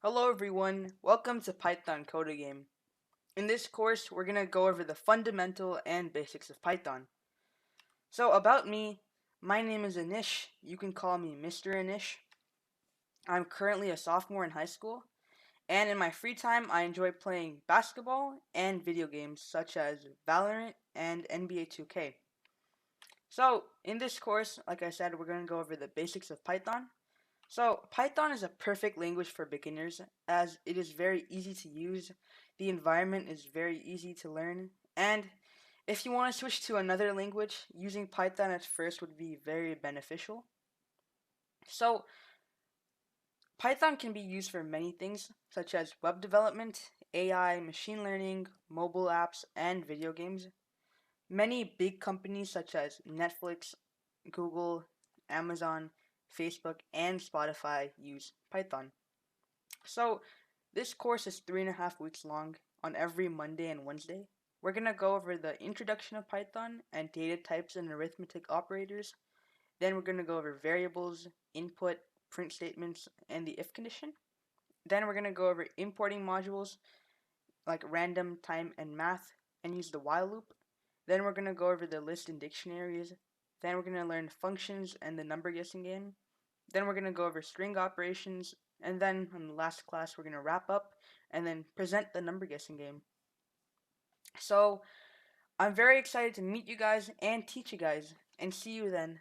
Hello everyone, welcome to Python Code Game. In this course, we're going to go over the fundamental and basics of Python. So about me, my name is Anish. You can call me Mr. Anish. I'm currently a sophomore in high school, and in my free time, I enjoy playing basketball and video games such as Valorant and NBA 2K. So in this course, like I said, we're going to go over the basics of Python. So Python is a perfect language for beginners as it is very easy to use, the environment is very easy to learn, and if you want to switch to another language, using Python at first would be very beneficial. So Python can be used for many things such as web development, AI, machine learning, mobile apps, and video games. Many big companies such as Netflix, Google, Amazon, Facebook, and Spotify use Python. So, this course is 3.5 weeks long on every Monday and Wednesday. We're going to go over the introduction of Python and data types and arithmetic operators. Then we're going to go over variables, input, print statements, and the if condition. Then we're going to go over importing modules like random, time, and math and use the while loop. Then we're going to go over the list and dictionaries. Then we're going to learn functions and the number guessing game. Then we're going to go over string operations, and then in the last class we're going to wrap up and then present the number guessing game. So I'm very excited to meet you guys and teach you guys, and see you then.